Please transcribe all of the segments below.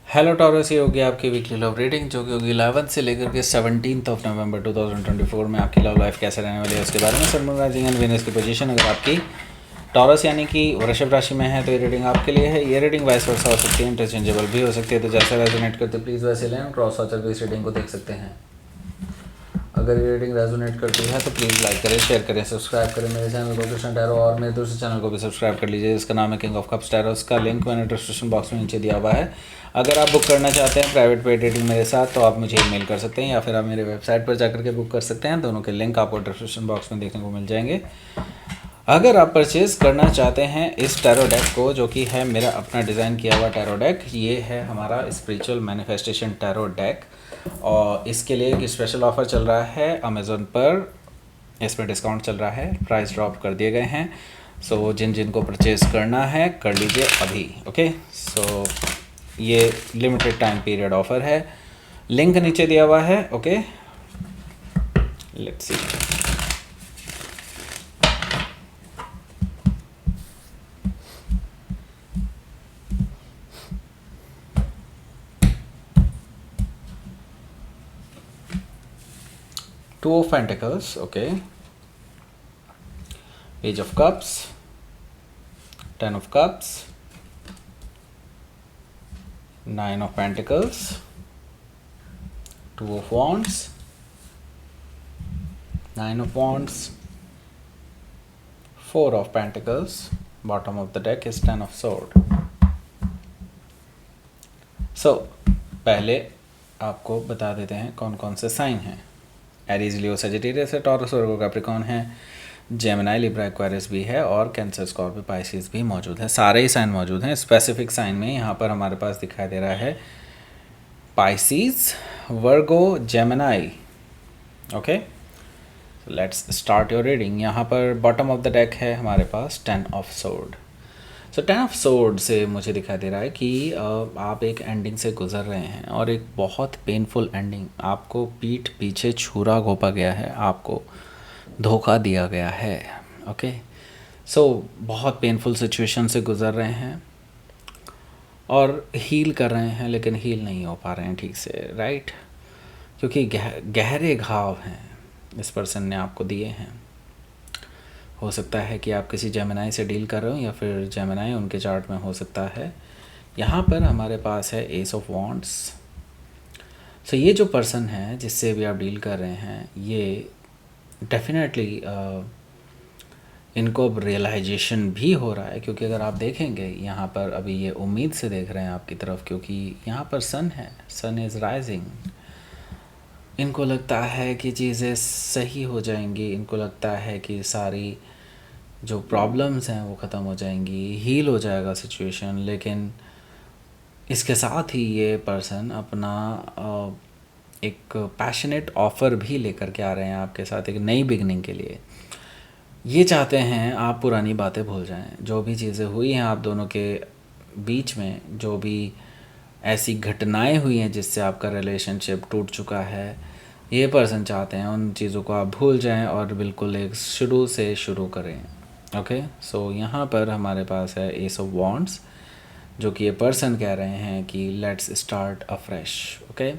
Hello taurus, ये होगी आपकी वीकली लव रीडिंग जो कि होगी 11 से लेकर के 17 नवंबर 2024 में आपकी लव लाइफ कैसे रहने वाली है उसके बारे में। Sun moon rising and Venus की पोजीशन अगर आपकी टॉरस यानी कि वृषभ राशि में है तो ये रीडिंग आपके लिए है। ये रीडिंग वाइस वर्सा हो सकती है, इंटरचेंजेबल भी हो सकती है, तो जैसे रेजोनेट करते प्लीज़ वैसे लें। क्रॉस वाचर भी इस रीडिंग को देख सकते हैं। अगर ये रीडिंग रेजोनेट करती है तो प्लीज़ लाइक करें, शेयर करें, सब्सक्राइब करें मेरे चैनल को कृष्ण टैरो, और मेरे दूसरे चैनल को भी सब्सक्राइब कर लीजिए जिसका नाम है किंग ऑफ कप्स टैरो। उसका लिंक मैंने डिस्क्रिप्शन बॉक्स में नीचे दिया हुआ है। अगर आप बुक करना चाहते हैं प्राइवेट पेड रीडिंग मेरे साथ तो आप मुझे ईमेल कर सकते हैं या फिर आप मेरे वेबसाइट पर जाकर के बुक कर सकते हैं। दोनों के लिंक आपको डिस्क्रिप्शन बॉक्स में देखने को मिल जाएंगे। अगर आप परचेज़ करना चाहते हैं इस टैरो डेक को, जो कि है मेरा अपना डिज़ाइन किया हुआ टैरो डेक, ये है हमारा स्पिरिचुअल मैनिफेस्टेशन टैरो डेक, और इसके लिए एक स्पेशल ऑफ़र चल रहा है अमेज़ोन पर। इसमें डिस्काउंट चल रहा है, प्राइस ड्रॉप कर दिए गए हैं। सो जिन को परचेज़ करना है कर लीजिए अभी। ओके, सो ये लिमिटेड टाइम पीरियड ऑफ़र है, लिंक नीचे दिया हुआ है। Okay, let's see. Two of Pentacles, okay. Page of Cups, Ten of Cups, Nine of Pentacles, Two of Wands, Nine of Wands, Four of Pentacles, bottom of the deck is Ten of Sword. So, पहले आपको बता देते हैं कौन कौन से sign हैं। Aries, लियो, Sagittarius है, टॉरस, वर्गो, कैप्रिकॉर्न है, जेमिनी, लिब्रा, एक्वेरियस भी है, और कैंसर, स्कॉर्पियो, पाइसिस भी मौजूद है। सारे ही साइन मौजूद हैं। स्पेसिफिक साइन में यहाँ पर हमारे पास दिखाई दे रहा है Pisces, Virgo, Gemini. Okay, let's start your reading. यहाँ पर बॉटम ऑफ द डेक है हमारे पास ten of sword. So ten of sword से मुझे दिखाई दे रहा है कि आप एक एंडिंग से गुजर रहे हैं, और एक बहुत पेनफुल एंडिंग। आपको पीठ पीछे छुरा घोंपा गया है, आपको धोखा दिया गया है। ओके, सो बहुत पेनफुल सिचुएशन से गुजर रहे हैं और हील कर रहे हैं, लेकिन हील नहीं हो पा रहे हैं ठीक से, राइट? क्योंकि गहरे घाव हैं इस पर्सन ने आपको दिए हैं। हो सकता है कि आप किसी जेमिनी से डील कर रहे हो, या फिर जेमिनी उनके चार्ट में हो सकता है। यहाँ पर हमारे पास है एस ऑफ वॉन्ड्स। सो ये जो पर्सन है जिससे भी आप डील कर रहे हैं, ये डेफिनेटली इनको अब रियलाइजेशन भी हो रहा है, क्योंकि अगर आप देखेंगे यहाँ पर अभी ये उम्मीद से देख रहे हैं आपकी तरफ, क्योंकि यहाँ पर सन है, सन इज़ राइजिंग। इनको लगता है कि चीज़ें सही हो जाएंगी, इनको लगता है कि सारी जो प्रॉब्लम्स हैं वो ख़त्म हो जाएंगी, हील हो जाएगा सिचुएशन। लेकिन इसके साथ ही ये पर्सन अपना एक पैशनेट ऑफ़र भी लेकर के आ रहे हैं आपके साथ एक नई बिगनिंग के लिए। ये चाहते हैं आप पुरानी बातें भूल जाएं, जो भी चीज़ें हुई हैं आप दोनों के बीच में, जो भी ऐसी घटनाएं हुई हैं जिससे आपका रिलेशनशिप टूट चुका है, ये पर्सन चाहते हैं उन चीज़ों को आप भूल जाएं और बिल्कुल एक शुरू से शुरू करें। ओके, सो यहाँ पर हमारे पास है एस ऑफ वॉन्ड्स, जो कि ये पर्सन कह रहे हैं कि लेट्स स्टार्ट अफ्रेश। ओके,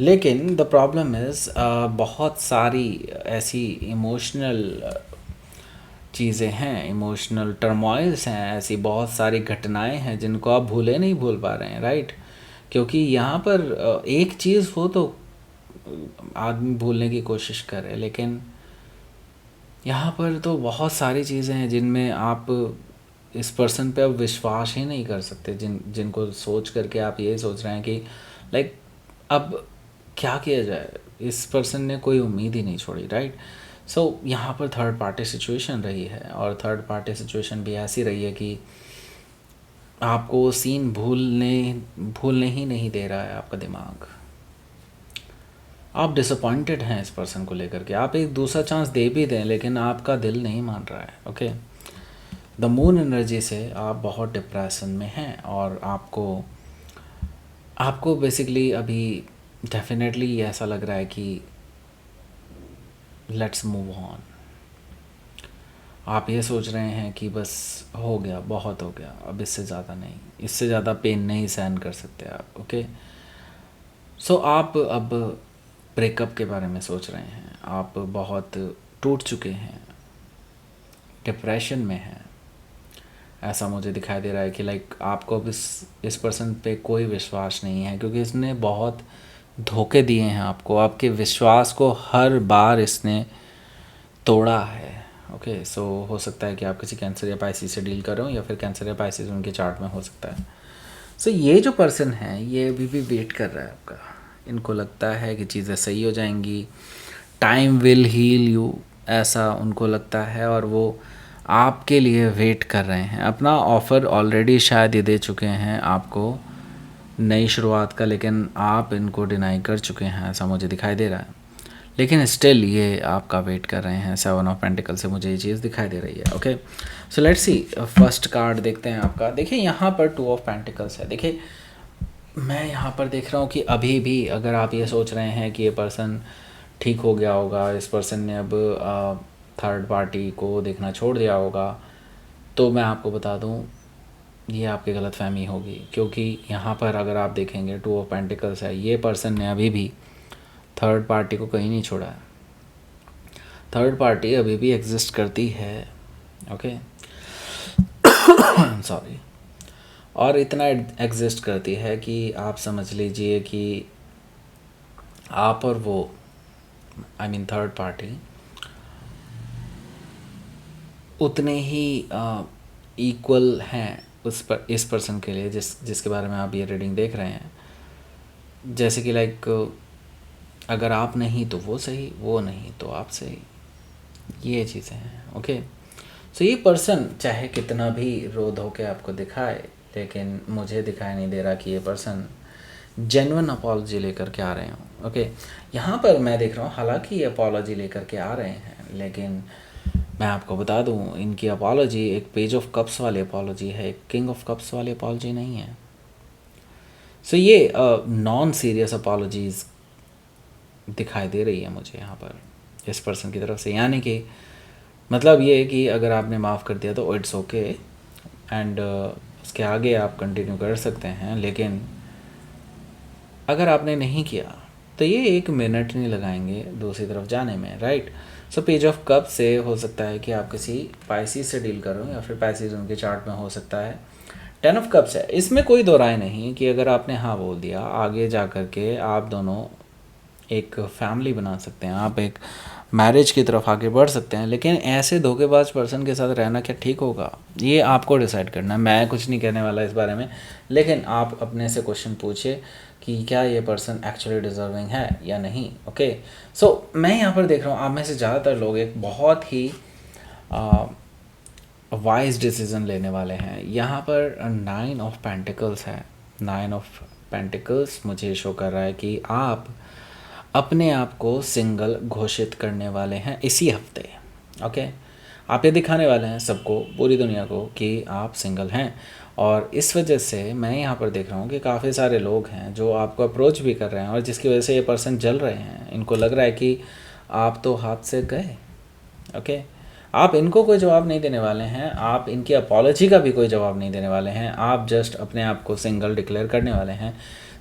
लेकिन द प्रॉब्लम इज़ बहुत सारी ऐसी इमोशनल चीज़ें हैं, इमोशनल टर्मोइल्स हैं, ऐसी बहुत सारी घटनाएं हैं जिनको आप नहीं भूल पा रहे हैं, राइट? क्योंकि यहाँ पर एक चीज़ हो तो आदमी भूलने की कोशिश करे, लेकिन यहाँ पर तो बहुत सारी चीज़ें हैं जिनमें आप इस पर्सन पे अब विश्वास ही नहीं कर सकते, जिनको सोच करके आप ये सोच रहे हैं कि लाइक अब क्या किया जाए। इस पर्सन ने कोई उम्मीद ही नहीं छोड़ी, राइट? सो यहाँ पर थर्ड पार्टी सिचुएशन रही है, और थर्ड पार्टी सिचुएशन भी ऐसी रही है कि आपको सीन भूलने ही नहीं दे रहा है आपका दिमाग। आप डिसअपॉइंटेड हैं इस पर्सन को लेकर के, आप एक दूसरा चांस दे भी दें लेकिन आपका दिल नहीं मान रहा है। ओके, द मून एनर्जी से आप बहुत डिप्रेशन में हैं, और आपको बेसिकली अभी डेफिनेटली ऐसा लग रहा है कि लेट्स मूव ऑन। आप ये सोच रहे हैं कि बस हो गया, बहुत हो गया, अब इससे ज़्यादा नहीं, इससे ज़्यादा पेन नहीं सहन कर सकते आप। ओके, सो आप अब ब्रेकअप के बारे में सोच रहे हैं, आप बहुत टूट चुके हैं, डिप्रेशन में हैं। ऐसा मुझे दिखाई दे रहा है कि लाइक आपको अब इस पर्सन पे कोई विश्वास नहीं है, क्योंकि इसने बहुत धोखे दिए हैं आपको, आपके विश्वास को हर बार इसने तोड़ा है। ओके, सो हो सकता है कि आप किसी कैंसर या पाइसिस से डील कर रहे हो, या फिर कैंसर या पाइसिस उनके चार्ट में हो सकता है। सो ये जो पर्सन है ये अभी भी वेट कर रहा है आपका। इनको लगता है कि चीज़ें सही हो जाएंगी, टाइम विल हील यू, ऐसा उनको लगता है, और वो आपके लिए वेट कर रहे हैं। अपना ऑफ़र ऑलरेडी शायद ये दे चुके हैं आपको नई शुरुआत का, लेकिन आप इनको डिनाई कर चुके हैं, ऐसा मुझे दिखाई दे रहा है। लेकिन स्टिल ये आपका वेट कर रहे हैं। 7 ऑफ पेंटिकल से मुझे ये चीज़ दिखाई दे रही है। Okay, so let's see, first card देखते हैं आपका। देखिए यहाँ पर 2 ऑफ पेंटिकल्स है। देखिए मैं यहाँ पर देख रहा हूँ कि अभी भी अगर आप ये सोच रहे हैं कि ये पर्सन ठीक हो गया होगा, इस पर्सन ने अब थर्ड पार्टी को देखना छोड़ दिया होगा, तो मैं आपको बता दूँ ये आपकी गलतफहमी होगी। क्योंकि यहाँ पर अगर आप देखेंगे 2 ऑफ पेंटिकल्स है, ये पर्सन ने अभी भी थर्ड पार्टी को कहीं नहीं छोड़ा है। थर्ड पार्टी अभी भी एग्जिस्ट करती है। ओके, सॉरी, और इतना एग्जिस्ट करती है कि आप समझ लीजिए कि आप और वो, आई मीन थर्ड पार्टी, उतने ही इक्वल हैं इस पर्सन के लिए जिसके बारे में आप ये रीडिंग देख रहे हैं। जैसे कि लाइक अगर आप नहीं तो वो सही, वो नहीं तो आप सही, ये चीज़ें हैं। ओके, सो ये पर्सन चाहे कितना भी रो धो के आपको दिखाए, लेकिन मुझे दिखाई नहीं दे रहा कि ये पर्सन जेन्युइन अपॉलॉजी लेकर के आ रहे हों। ओके, यहाँ पर मैं देख रहा हूँ हालांकि ये अपॉलॉजी लेकर के आ रहे हैं, लेकिन मैं आपको बता दूँ इनकी अपॉलॉजी एक पेज ऑफ कप्स वाली अपॉलॉजी है, एक किंग ऑफ कप्स वाली अपॉलॉजी नहीं है। सो ये नॉन सीरियस अपॉलॉजीज़ दिखाई दे रही है मुझे यहाँ पर इस पर्सन की तरफ से। यानी कि मतलब ये है कि अगर आपने माफ़ कर दिया तो इट्स ओके, एंड उसके आगे आप कंटिन्यू कर सकते हैं। लेकिन अगर आपने नहीं किया तो ये 1 मिनट नहीं लगाएंगे दूसरी तरफ जाने में, right. So page of cup से हो सकता है कि आप किसी पाइसिस से डील करो, या फिर पाइसिस उनके चार्ट में हो सकता है। 10 ऑफ कप्स है, इसमें कोई दो राय नहीं कि अगर आपने हाँ बोल दिया, आगे जा कर के आप दोनों एक फैमिली बना सकते हैं, आप एक मैरिज की तरफ आगे बढ़ सकते हैं। लेकिन ऐसे धोखेबाज पर्सन के साथ रहना क्या ठीक होगा, ये आपको डिसाइड करना है। मैं कुछ नहीं कहने वाला इस बारे में, लेकिन आप अपने से क्वेश्चन पूछिए कि क्या ये पर्सन एक्चुअली डिजर्विंग है या नहीं। ओके, सो मैं यहाँ पर देख रहा हूँ आप में से ज़्यादातर लोग एक बहुत ही वाइज डिसीज़न लेने वाले हैं। यहाँ पर 9 ऑफ पेंटिकल्स है। 9 ऑफ पेंटिकल्स मुझे शो कर रहा है कि आप अपने आप को सिंगल घोषित करने वाले हैं इसी हफ्ते। ओके, आप ये दिखाने वाले हैं सबको, पूरी दुनिया को, कि आप सिंगल हैं। और इस वजह से मैं यहाँ पर देख रहा हूँ कि काफ़ी सारे लोग हैं जो आपको अप्रोच भी कर रहे हैं, और जिसकी वजह से ये पर्सन जल रहे हैं। इनको लग रहा है कि आप तो हाथ से गए। ओके, आप इनको कोई जवाब नहीं देने वाले हैं, आप इनकी अपॉलॉजी का भी कोई जवाब नहीं देने वाले हैं, आप जस्ट अपने आप को सिंगल डिक्लेयर करने वाले हैं,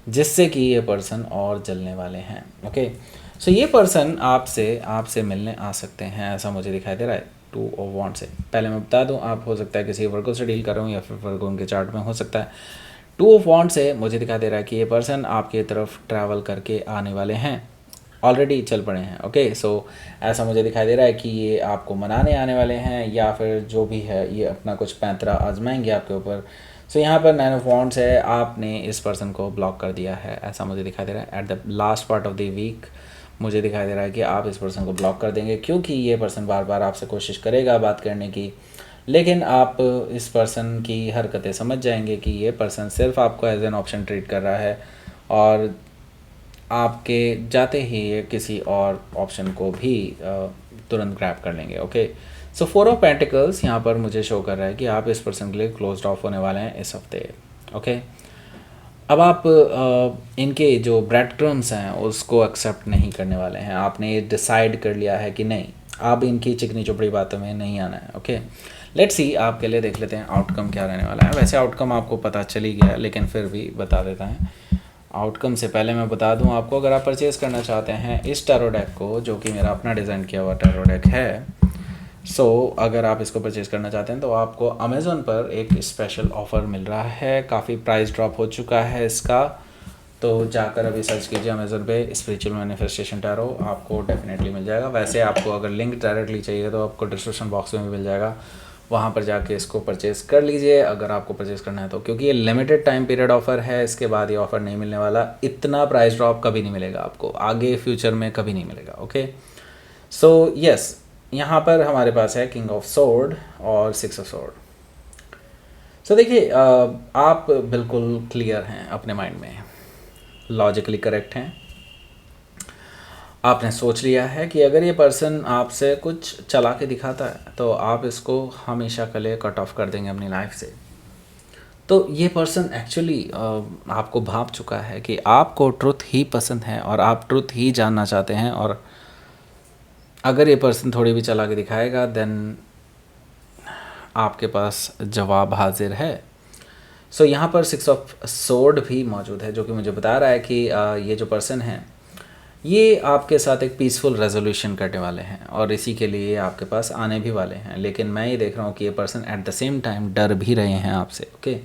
जिससे कि ये पर्सन और जलने वाले हैं। ओके, सो ये पर्सन आपसे मिलने आ सकते हैं, ऐसा मुझे दिखाई दे रहा है 2 ऑफ वॉन्ड से। पहले मैं बता दूं, आप हो सकता है किसी वर्गो से डील कर रहा हूँ, या फिर वर्गो उनके चार्ट में हो सकता है। 2 ऑफ वॉन्ड से मुझे दिखाई दे रहा है कि ये पर्सन आपकी तरफ ट्रैवल करके आने वाले हैं, ऑलरेडी चल पड़े हैं। ओके, सो ऐसा मुझे दिखाई दे रहा है कि ये आपको मनाने आने वाले हैं, या फिर जो भी है ये अपना कुछ पैंतरा आजमाएंगे आपके ऊपर। सो यहाँ पर 9 ऑफ वॉन्ड्स है, आपने इस पर्सन को ब्लॉक कर दिया है, ऐसा मुझे दिखाई दे रहा है। At the last part of the week मुझे दिखाई दे रहा है कि आप इस पर्सन को ब्लॉक कर देंगे, क्योंकि ये पर्सन बार बार आपसे कोशिश करेगा बात करने की, लेकिन आप इस पर्सन की हरकतें समझ जाएंगे कि ये पर्सन सिर्फ आपको एज एन ऑप्शन ट्रीट कर रहा है, और आपके जाते ही ये किसी और ऑप्शन को भी तुरंत ग्रैब कर लेंगे। ओके, सो 4 ऑफ पेंटिकल्स यहाँ पर मुझे शो कर रहा है कि आप इस पर्सन के लिए क्लोज्ड ऑफ होने वाले हैं इस हफ्ते। ओके, अब आप इनके जो ब्रेड क्रम्स हैं उसको एक्सेप्ट नहीं करने वाले हैं। आपने ये डिसाइड कर लिया है कि नहीं, आप इनकी चिकनी चुपड़ी बातों में नहीं आना है। ओके, लेट्स सी, आपके लिए देख लेते हैं आउटकम क्या रहने वाला है। वैसे आउटकम आपको पता चल ही गया, लेकिन फिर भी बता देता है। आउटकम से पहले मैं बता दूं आपको, अगर आप परचेज़ करना चाहते हैं इस टैरो डेक को, जो कि मेरा अपना डिज़ाइन किया हुआ टैरो डेक है, अगर आप इसको परचेज़ करना चाहते हैं तो आपको अमेज़ोन पर एक स्पेशल ऑफ़र मिल रहा है। काफ़ी प्राइस ड्रॉप हो चुका है इसका, तो जाकर अभी सर्च कीजिए अमेज़ोन पे स्पिरिचुअल मैनिफेस्टेशन टैरो, आपको डेफिनेटली मिल जाएगा। वैसे आपको अगर लिंक डायरेक्टली चाहिए तो आपको डिस्क्रिप्शन बॉक्स में भी मिल जाएगा, वहाँ पर जाके इसको परचेज़ कर लीजिए अगर आपको परचेज़ करना है तो, क्योंकि ये लिमिटेड टाइम पीरियड ऑफ़र है। इसके बाद ये ऑफ़र नहीं मिलने वाला। इतना प्राइस ड्रॉप कभी नहीं मिलेगा आपको, आगे फ्यूचर में कभी नहीं मिलेगा। ओके, सो यस, यहाँ पर हमारे पास है किंग ऑफ सोर्ड और 6 ऑफ सोर्ड। सो देखिए, आप बिल्कुल क्लियर हैं अपने माइंड में, लॉजिकली करेक्ट हैं। आपने सोच लिया है कि अगर ये पर्सन आपसे कुछ चला के दिखाता है तो आप इसको हमेशा के लिए कट ऑफ कर देंगे अपनी लाइफ से। तो ये पर्सन एक्चुअली आपको भाप चुका है कि आपको ट्रुथ ही पसंद है और आप ट्रुथ ही जानना चाहते हैं, और अगर ये पर्सन थोड़ी भी चला के दिखाएगा देन आपके पास जवाब हाजिर है। सो यहाँ पर 6 ऑफ सोर्ड भी मौजूद है, जो कि मुझे बता रहा है कि ये जो पर्सन है ये आपके साथ एक पीसफुल रेजोल्यूशन करने वाले हैं और इसी के लिए आपके पास आने भी वाले हैं। लेकिन मैं ये देख रहा हूँ कि ये person at the same time डर भी रहे हैं आपसे। Okay,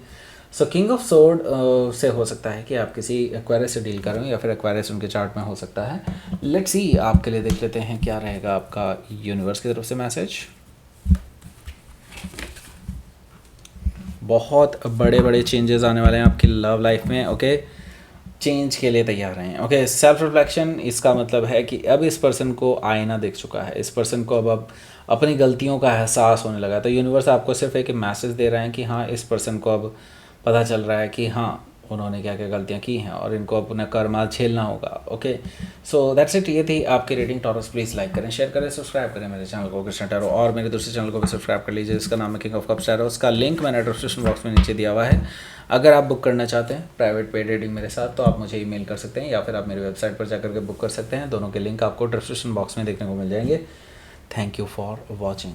so king of sword से हो सकता है कि आप किसी एक्वायरस से डील कर रहे हो या फिर एक्वायरस उनके चार्ट में हो सकता है। लेट्स सी, आपके लिए देख लेते हैं क्या रहेगा आपका यूनिवर्स की तरफ से मैसेज। बहुत बड़े बड़े चेंजेस आने वाले हैं आपकी लव लाइफ में। ओके, चेंज के लिए तैयार रहें। ओके, सेल्फ रिफ्लेक्शन, इसका मतलब है कि अब इस पर्सन को आईना दिख चुका है, इस पर्सन को अब अपनी गलतियों का एहसास होने लगा। तो यूनिवर्स आपको सिर्फ एक मैसेज दे रहे हैं कि हाँ, इस पर्सन को अब पता चल रहा है कि हाँ, उन्होंने क्या क्या गलतियाँ की हैं और इनको अपना कर्मा झेलना होगा। Okay, so that's it. ये थी आपकी रेटिंग टॉरस। प्लीज़ लाइक करें, शेयर करें, सब्सक्राइब करें मेरे चैनल को कृष्णा टैरो, और मेरे दूसरे चैनल को भी सब्सक्राइब कर लीजिए जिसका नाम है किंग ऑफ कप्स टैरो। उसका लिंक मैंने डिस्क्रिप्शन बॉक्स में नीचे दिया हुआ है। अगर आप बुक करना चाहते हैं प्राइवेट पेड रीडिंग मेरे साथ तो आप मुझे ईमेल कर सकते हैं या फिर आप मेरी वेबसाइट पर जाकर के बुक कर सकते हैं। दोनों के लिंक आपको डिस्क्रिप्शन बॉक्स में देखने को मिल जाएंगे। Thank you for watching.